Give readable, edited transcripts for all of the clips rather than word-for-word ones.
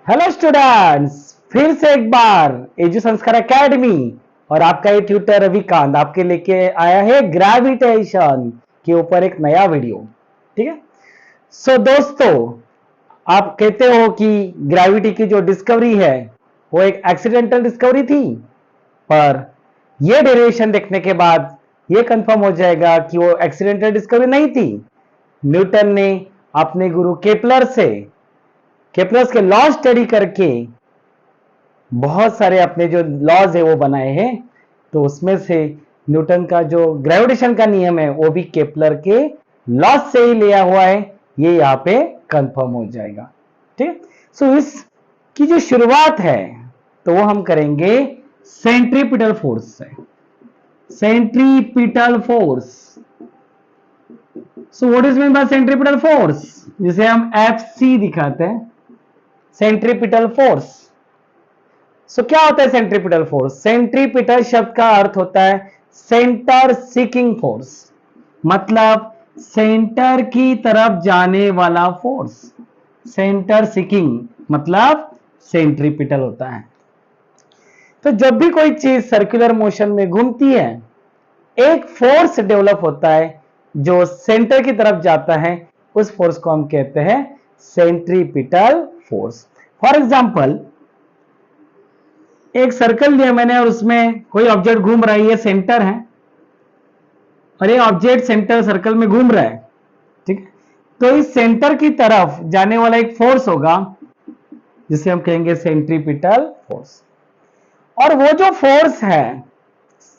Hello students, फिर से एक बार एजु संस्कार एकेडमी और आपका ये ट्यूटर रविकांत आपके लेके आया है ग्रेविटेशन के ऊपर एक नया वीडियो। ठीक है। सो दोस्तों, आप कहते हो कि ग्रेविटी की जो डिस्कवरी है वो एक एक्सीडेंटल डिस्कवरी थी, पर ये डेरिवेशन देखने के बाद ये कंफर्म हो जाएगा कि वो एक्सीडेंटल डिस्कवरी नहीं थी। न्यूटन ने अपने गुरु केपलर्स के लॉ स्टडी करके बहुत सारे अपने जो लॉज है वो बनाए हैं। तो उसमें से न्यूटन का जो ग्रेविटेशन का नियम है वो भी केपलर के लॉ से ही लिया हुआ है, ये यहाँ पे कंफर्म हो जाएगा। ठीक। सो इसकी जो शुरुआत है तो वो हम करेंगे सेंट्रीपिटल फोर्स से। Centripetal force, so what is mean by centripetal force, जिसे हम एफ दिखाते हैं, सेंट्रीपिटल फोर्स। सो क्या होता है सेंट्रीपिटल फोर्स? सेंट्रीपिटल शब्द का अर्थ होता है सेंटर सीकिंग फोर्स, मतलब सेंटर की तरफ जाने वाला फोर्स। सेंटर सीकिंग मतलब सेंट्रीपिटल होता है। तो जब भी कोई चीज सर्कुलर मोशन में घूमती है, एक फोर्स डेवलप होता है जो सेंटर की तरफ जाता है, उस फोर्स को हम कहते हैं सेंट्रीपिटल फोर्स। फॉर एग्जाम्पल, एक सर्कल लिया मैंने और उसमें कोई ऑब्जेक्ट घूम रहा है, ये सेंटर है और ये ऑब्जेक्ट सेंटर सर्कल में घूम रहा है। ठीक है। तो इस सेंटर की तरफ जाने वाला एक फोर्स होगा जिसे हम कहेंगे सेंट्रीपिटल फोर्स। और वो जो फोर्स है,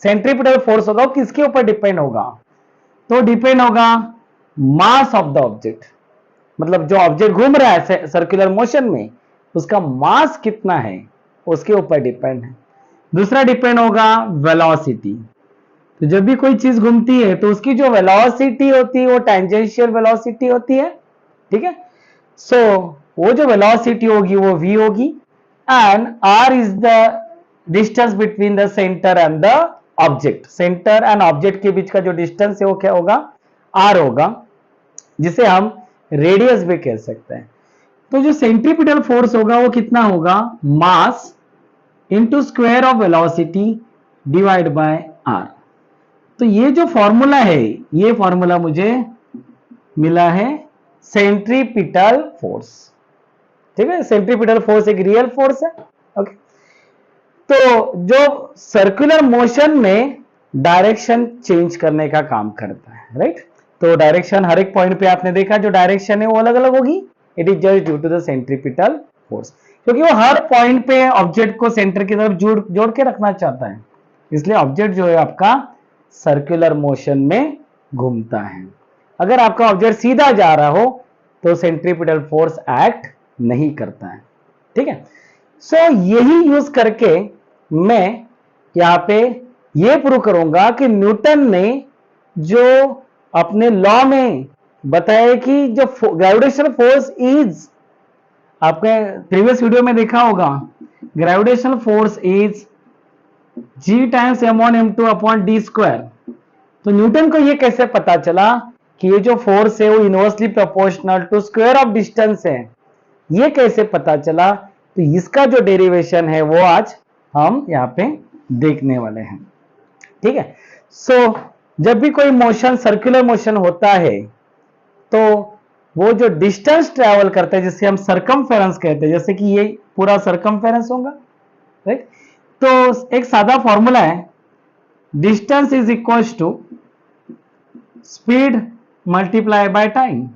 सेंट्रीपिटल फोर्स होगा, वो किसके ऊपर डिपेंड होगा? तो डिपेंड होगा मास ऑफ द ऑब्जेक्ट, मतलब जो ऑब्जेक्ट घूम रहा है सर्कुलर मोशन में उसका मास कितना है उसके ऊपर डिपेंड है। दूसरा डिपेंड होगा वेलोसिटी। तो जब भी कोई चीज घूमती है तो उसकी जो वेलोसिटी होती है वो टेंजेंशियल वेलोसिटी होती है। ठीक है। सो वो जो वेलोसिटी होगी वो v होगी, and r is the distance between the centre and the object. Centre and object के बीच का जो डिस्टेंस है वो क्या होगा? r होगा, जिसे हम रेडियस भी कह सकते हैं। तो जो सेंट्रीपिटल फोर्स होगा वो कितना होगा? Mass into square of velocity divide by R. तो ये जो फॉर्मूला है, ये फॉर्मूला मुझे मिला है सेंट्रीपिटल फोर्स। ठीक है। सेंट्रीपिटल फोर्स एक रियल फोर्स है। ओके। तो जो सर्कुलर मोशन में डायरेक्शन चेंज करने का काम करता है, राइट। तो डायरेक्शन हर एक पॉइंट पे आपने देखा जो डायरेक्शन है वो अलग अलग होगी। It is just due to the centripetal force, क्योंकि वो हर पॉइंट पे ऑब्जेक्ट को सेंटर की तरफ जोड़ के रखना चाहता है, इसलिए ऑब्जेक्ट जो है आपका सर्कुलर मोशन में घूमता है। अगर आपका ऑब्जेक्ट सीधा जा रहा हो तो सेंट्रीपिटल फोर्स एक्ट नहीं करता है। ठीक है। सो यही यूज करके मैं यहां पे ये प्रूव करूंगा कि न्यूटन ने जो अपने लॉ में बताया कि जो ग्रेविटेशनल फोर्स इज, आपने प्रीवियस वीडियो में देखा होगा, gravitational force is g times m1 m2 upon D square. तो न्यूटन को ये कैसे पता चला कि ये जो फोर्स है वो inversely proportional to square of distance है? ये कैसे पता चला? तो इसका जो डेरिवेशन है वो आज हम यहाँ पे देखने वाले हैं। ठीक है। सो जब भी कोई मोशन सर्कुलर मोशन होता है तो वो जो डिस्टेंस ट्रेवल करता है जिसे हम सरकमफेरेंस कहते हैं, जैसे कि ये पूरा सरकमफेरेंस होगा, राइट। तो एक सादा फॉर्मूला है, distance is equal to speed multiply by time.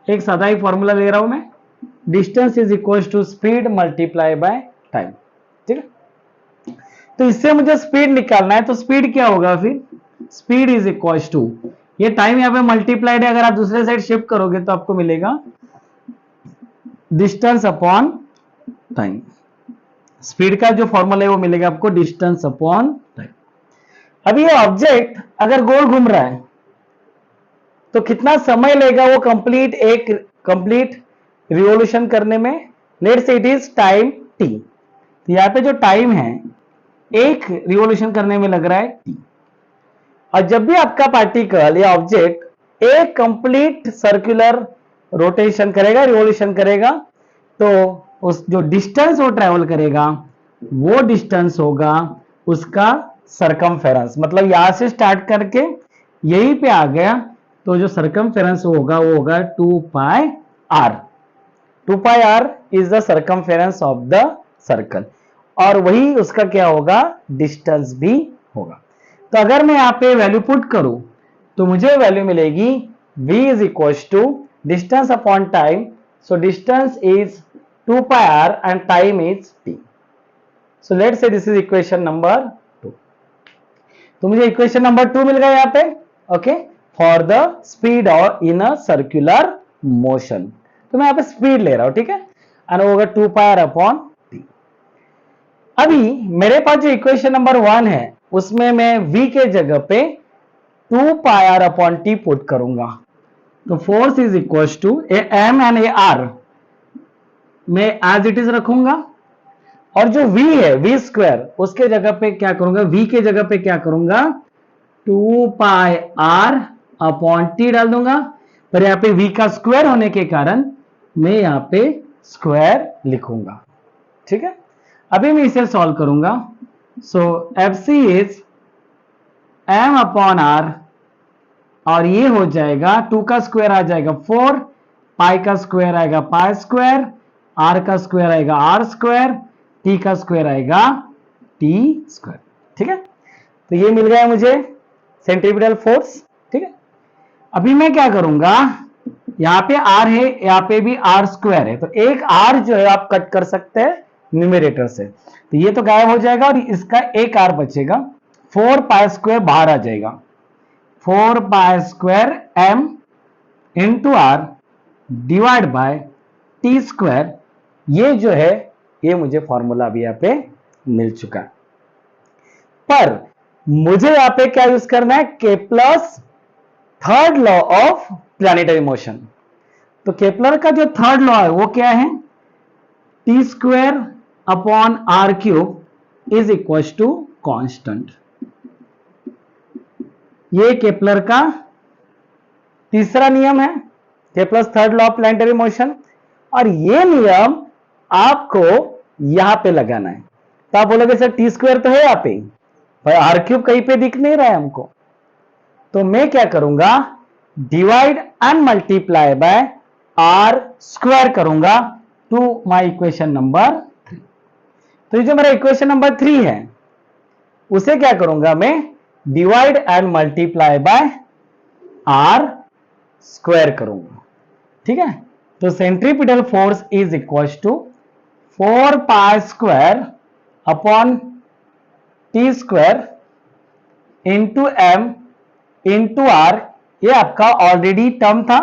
एक सादा ही फॉर्मूला ले रहा हूं मैं, distance is equal to speed multiply by time. ठीक है। तो इससे मुझे स्पीड निकालना है, तो स्पीड क्या होगा फिर? स्पीड इज इक्वल टू, ये टाइम यहां पे मल्टीप्लाइड है, अगर आप दूसरे साइड शिफ्ट करोगे तो आपको मिलेगा डिस्टेंस अपॉन टाइम। स्पीड का जो फॉर्मूला है वो मिलेगा आपको डिस्टेंस अपॉन टाइम। अब ये ऑब्जेक्ट अगर गोल घूम रहा है तो कितना समय लेगा वो कंप्लीट रिवॉल्यूशन करने में? Let's say it is time T. तो यहां पे जो टाइम है एक रिवॉल्यूशन करने में लग रहा है टी। और जब भी आपका पार्टिकल या ऑब्जेक्ट एक कंप्लीट सर्कुलर रोटेशन करेगा, रिवॉल्यूशन करेगा, तो उस जो डिस्टेंस वो ट्रेवल करेगा वो डिस्टेंस होगा उसका सरकमफेरेंस, मतलब यहां से स्टार्ट करके यहीं पे आ गया तो जो सरकमफेरेंस होगा वो होगा 2 pi r. 2 pi r is the circumference of the circle, और वही उसका क्या होगा, डिस्टेंस भी होगा। तो अगर मैं यहाँ पे वैल्यू पुट करूं तो मुझे वैल्यू मिलेगी v is equal to distance upon time, so distance is 2 pi R and time is t। So let's say this is equation number 2। तो मुझे इक्वेशन नंबर 2 मिल गया यहाँ पे, ओके, फॉर द स्पीड और इन अ सर्कुलर मोशन। तो मैं यहाँ पे स्पीड ले रहा हूं, ठीक है, एंड वो होगा 2 पाई आर अपॉन t। अभी मेरे पास जो इक्वेशन नंबर 1 है उसमें मैं v के जगह पे 2 pi R upon T put करूंगा। तो force is equal to M and A R मैं एज इट इज रखूंगा, और जो v है v स्क्वायर उसके जगह पे क्या करूंगा, v के जगह पे क्या करूंगा 2 पाई आर अपॉन टी डाल दूंगा। पर यहां पे v का स्क्वायर होने के कारण मैं यहां पे स्क्वायर लिखूंगा, ठीक है। अभी मैं इसे सॉल्व करूंगा। So F C is M upon R, और ये हो जाएगा 2 का स्क्वायर आ जाएगा 4, पाई का स्क्वायर आएगा पाई स्क्वायर, आर का स्क्वायर आएगा आर स्क्वायर, टी का स्क्वायर आएगा टी स्क्वायर, ठीक है। तो ये मिल गया मुझे सेंट्रीपिटल फोर्स, ठीक है। अभी मैं क्या करूंगा, यहां पे आर है, यहां पे भी आर स्क्वायर है, तो एक आर जो है आप कट कर सकते हैं न्यूमरेटर से, तो ये तो गायब हो जाएगा और इसका एक आर बचेगा। 4 पाई स्क्वायर बाहर आ जाएगा, 4 pi square M into R divide by T square. ये जो है ये मुझे फॉर्मूला अभी यहां पे मिल चुका है। पर मुझे यहां पे क्या यूज करना है, Kepler's third law of planetary motion. तो केप्लर का जो थर्ड लॉ है वो क्या है, T square upon R cube is equal to constant. ये केप्लर का तीसरा नियम है, Kepler's third law of planetary motion, और ये नियम आपको यहां पे लगाना है। तो आप बोलोगे सर टी स्क्वायर तो है यहां पे, पर आर क्यूब कहीं पे दिख नहीं रहा है हमको। तो मैं क्या करूंगा, divide and multiply by R square करूंगा टू माय इक्वेशन नंबर 3। तो ये जो मेरा इक्वेशन नंबर 3 है उसे क्या करूंगा मैं, divide and multiply by R square करूंगा, ठीक है। तो centripetal force is equal to 4 pi square upon T square into M into R. ये आपका ऑलरेडी टर्म था,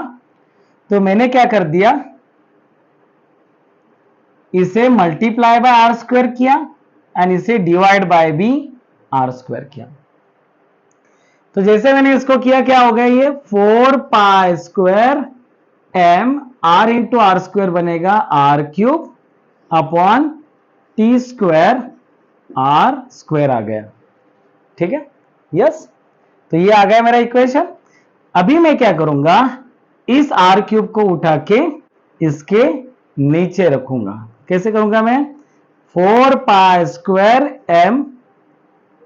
तो मैंने क्या कर दिया, इसे मल्टीप्लाई बाय आर स्क्वायर किया एंड इसे डिवाइड बाय भी आर स्क्वायर किया। तो जैसे मैंने इसको किया क्या हो गया, ये 4 pi square M R into R square बनेगा R cube upon T square R square आ गया, ठीक है, यस। तो ये आ गया मेरा इक्वेशन। अभी मैं क्या करूंगा, इस आर क्यूब को उठा के इसके नीचे रखूंगा। कैसे करूंगा मैं, 4 पाई स्क्वायर एम,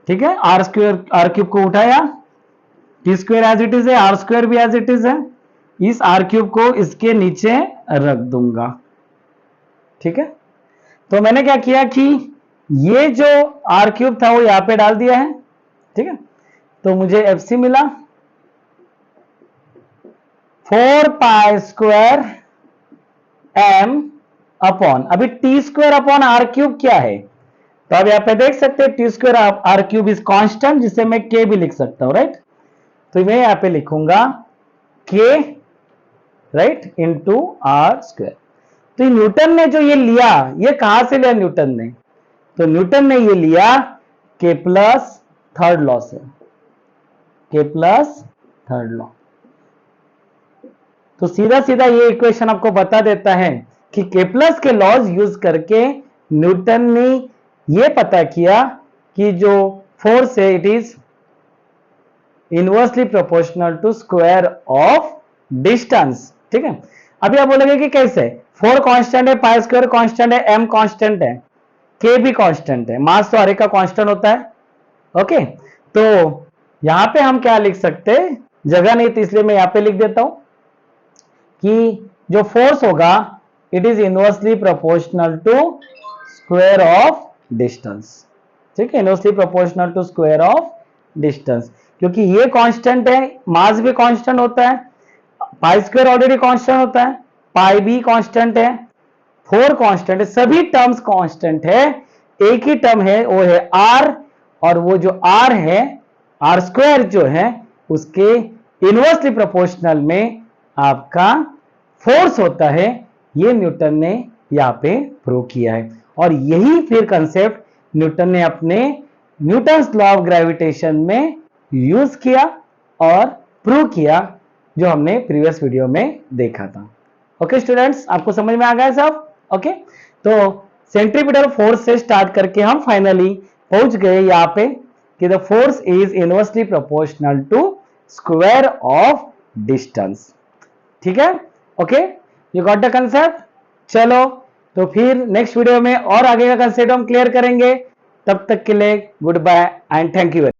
ठीक है, आर स्क्वायर आर क्यूब को उठाया, T square as it is है, आर स्क्वायर भी एज इट इज है, इस आर क्यूब को इसके नीचे रख दूंगा, ठीक है। तो मैंने क्या किया कि ये जो आर क्यूब था वो यहां पे डाल दिया है, ठीक है। तो मुझे एफ सी मिला 4 पाई स्क्वायर एम अपॉन, अभी T square upon R cube क्या है, तो अब यहां पे देख सकते हैं T square R cube is constant, जिसे मैं के भी लिख सकता हूं, राइट। तो मैं यहां पे लिखूंगा के, राइट, इंटू आर स्क्वायर। तो न्यूटन ने जो ये लिया, ये कहां से लिया न्यूटन ने, तो न्यूटन ने ये लिया के प्लस थर्ड लॉ से, के प्लस थर्ड लॉ। तो सीधा सीधा ये इक्वेशन आपको बता देता है कि केप्लस के लॉज यूज करके न्यूटन ने ये पता किया कि जो फोर्स है it is inversely proportional to square of distance, ठीक है। अभी आप बोलेंगे कि कैसे, 4 कांस्टेंट है, पाई स्क्वायर कांस्टेंट है, m कांस्टेंट है, k भी कांस्टेंट है, मास तो हर एक का कांस्टेंट होता है। ओके, तो यहां पे हम क्या लिख सकते हैं, जगह नहीं थी इसलिए मैं यहां पे लिख देता हूं कि जो फोर्स होगा it is inversely proportional to square of distance. ठीक है, inversely proportional to square of distance, क्योंकि ये कांस्टेंट है, मास भी कांस्टेंट होता है, पाई स्क्वायर ऑलरेडी कांस्टेंट होता है, पाई भी कांस्टेंट है, 4 कांस्टेंट है, सभी टर्म्स कांस्टेंट है, एक ही टर्म है वो है r, और वो जो r है r स्क्वायर जो है उसके इनवर्सली प्रोपोर्शनल में आपका फोर्स होता है। ये न्यूटन ने यहां पे प्रूव किया है, और यही फिर कंसेप्ट न्यूटन ने अपने न्यूटन्स लॉ ऑफ ग्रेविटेशन में यूज किया और प्रूव किया, जो हमने प्रीवियस वीडियो में देखा था। ओके स्टूडेंट्स, आपको समझ में आ गया सब? ओके, तो सेंट्रीपिटल फोर्स से स्टार्ट करके हम फाइनली पहुंच गए यहाँ पे कि the force is inversely proportional to square of distance. ठीक है, okay, you got the concept. चलो, तो फिर नेक्स्ट वीडियो में और आगे का कंसेप्ट हम क्लियर करेंगे। तब तक के लिए goodbye and thank you.